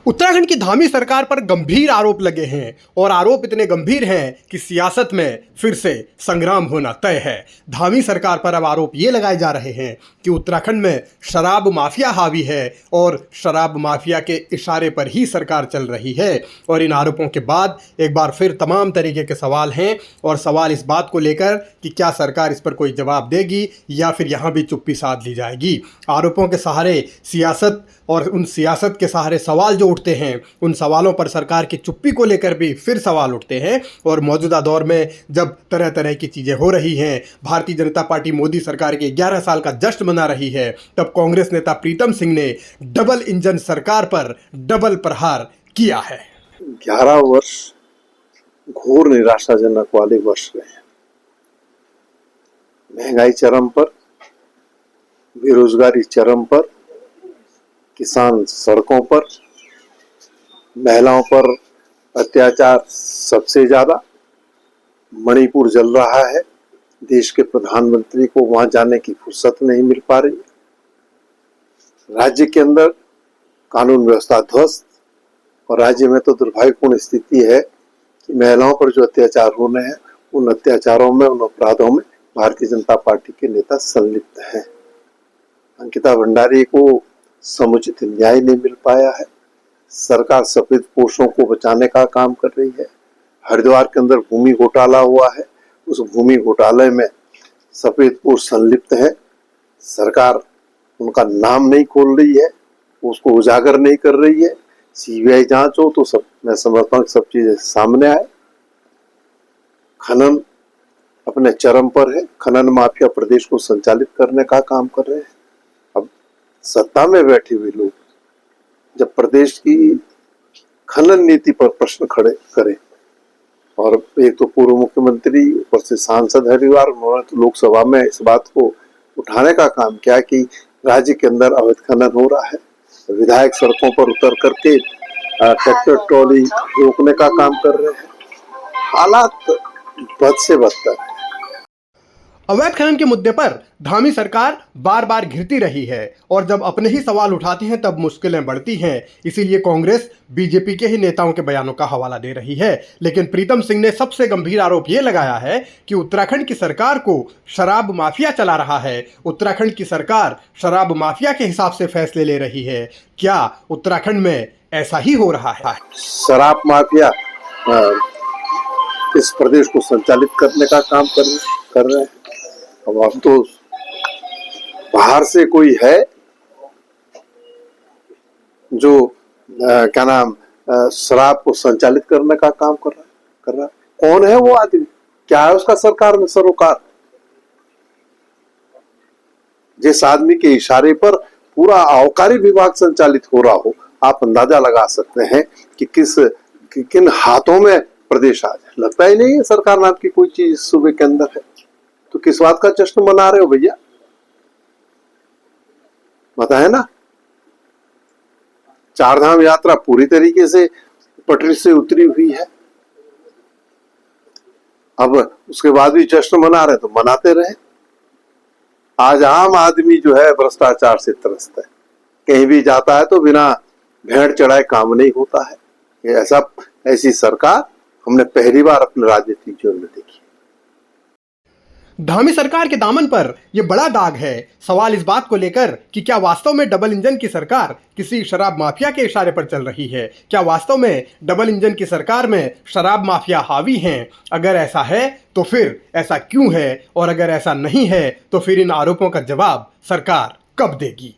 उत्तराखंड की धामी सरकार पर गंभीर आरोप लगे हैं और आरोप इतने गंभीर हैं कि सियासत में फिर से संग्राम होना तय है। धामी सरकार पर अब आरोप ये लगाए जा रहे हैं कि उत्तराखंड में शराब माफिया हावी है और शराब माफिया के इशारे पर ही सरकार चल रही है। और इन आरोपों के बाद एक बार फिर तमाम तरीके के सवाल हैं और सवाल इस बात को लेकर कि क्या सरकार इस पर कोई जवाब देगी या फिर यहाँ भी चुप्पी साध ली जाएगी। आरोपों के सहारे सियासत और उन सियासत के सहारे सवाल जो उठते हैं, उन सवालों पर सरकार की चुप्पी को लेकर भी फिर सवाल उठते हैं। और मौजूदा दौर में जब तरह तरह की चीज़ें हो रही हैं, भारतीय जनता पार्टी मोदी सरकार के 11 साल का जश्न मना रही है, तब कांग्रेस नेता प्रीतम सिंह ने डबल इंजन सरकार पर डबल प्रहार किया है। 11 वर्ष घोर निराशाजनक वाले वर्ष रहे हैं। महंगाई चरम पर, बेरोजगारी चरम पर, किसान सड़कों पर, महिलाओं पर अत्याचार सबसे ज्यादा, मणिपुर जल रहा है, देश के प्रधानमंत्री को वहां जाने की फुर्सत नहीं मिल पा रही, राज्य के अंदर कानून व्यवस्था ध्वस्त, और राज्य में तो दुर्भाग्यपूर्ण स्थिति है कि महिलाओं पर जो अत्याचार हो रहे हैं, उन अत्याचारों में, उन अपराधों में भारतीय जनता पार्टी के नेता संलिप्त हैं। अंकिता भंडारी को समुचित न्याय नहीं मिल पाया है। सरकार सफेद पोशों को बचाने का काम कर रही है। हरिद्वार के अंदर भूमि घोटाला हुआ है, उस भूमि घोटाले में सफेद पोश संलिप्त है। सरकार उनका नाम नहीं खोल रही है, उसको उजागर नहीं कर रही है। सीबीआई जांच हो तो सब, मैं समझता हूँ सब चीजें सामने आए। खनन अपने चरम पर है। खनन माफिया प्रदेश को संचालित करने का काम कर रहे हैं। अब सत्ता में बैठे हुए लोग जब प्रदेश की खनन नीति पर प्रश्न खड़े करें, और एक तो पूर्व मुख्यमंत्री ऊपर से सांसद हरिद्वार, उन्होंने तो लोकसभा में इस बात को उठाने का काम किया कि राज्य के अंदर अवैध खनन हो रहा है। विधायक सड़कों पर उतर करके ट्रैक्टर ट्रॉली रोकने का काम कर रहे हैं। हालात बद से बदतर है। अवैध खनन के मुद्दे पर धामी सरकार बार बार घिरती रही है और जब अपने ही सवाल उठाती हैं तब मुश्किलें बढ़ती हैं। इसीलिए कांग्रेस बीजेपी के ही नेताओं के बयानों का हवाला दे रही है। लेकिन प्रीतम सिंह ने सबसे गंभीर आरोप ये लगाया है कि उत्तराखंड की सरकार को शराब माफिया चला रहा है। उत्तराखंड की सरकार शराब माफिया के हिसाब से फैसले ले रही है। क्या उत्तराखंड में ऐसा ही हो रहा है? शराब माफिया इस प्रदेश को संचालित करने का काम कर रहे हैं। अब तो बाहर से कोई है जो क्या नाम शराब को संचालित करने का काम कर रहा है। कौन है वो आदमी? क्या है उसका सरकार में सरोकार? जिस आदमी के इशारे पर पूरा आबकारी विभाग संचालित हो रहा हो, आप अंदाजा लगा सकते हैं कि किन हाथों में प्रदेश आ जाए। लगता ही नहीं है सरकार नाम की कोई चीज सूबे के अंदर है। तो किस बात का जश्न मना रहे हो भैया? पता है ना, चारधाम यात्रा पूरी तरीके से पटरी से उतरी हुई है। अब उसके बाद भी जश्न मना रहे तो मनाते रहे। आज आम आदमी जो है भ्रष्टाचार से त्रस्त है। कहीं भी जाता है तो बिना भेड़ चढ़ाए काम नहीं होता है। ऐसी सरकार हमने पहली बार अपने राजनीतिक जीवन में देखी। धामी सरकार के दामन पर यह बड़ा दाग है। सवाल इस बात को लेकर कि क्या वास्तव में डबल इंजन की सरकार किसी शराब माफिया के इशारे पर चल रही है? क्या वास्तव में डबल इंजन की सरकार में शराब माफिया हावी हैं? अगर ऐसा है तो फिर ऐसा क्यों है, और अगर ऐसा नहीं है तो फिर इन आरोपों का जवाब सरकार कब देगी?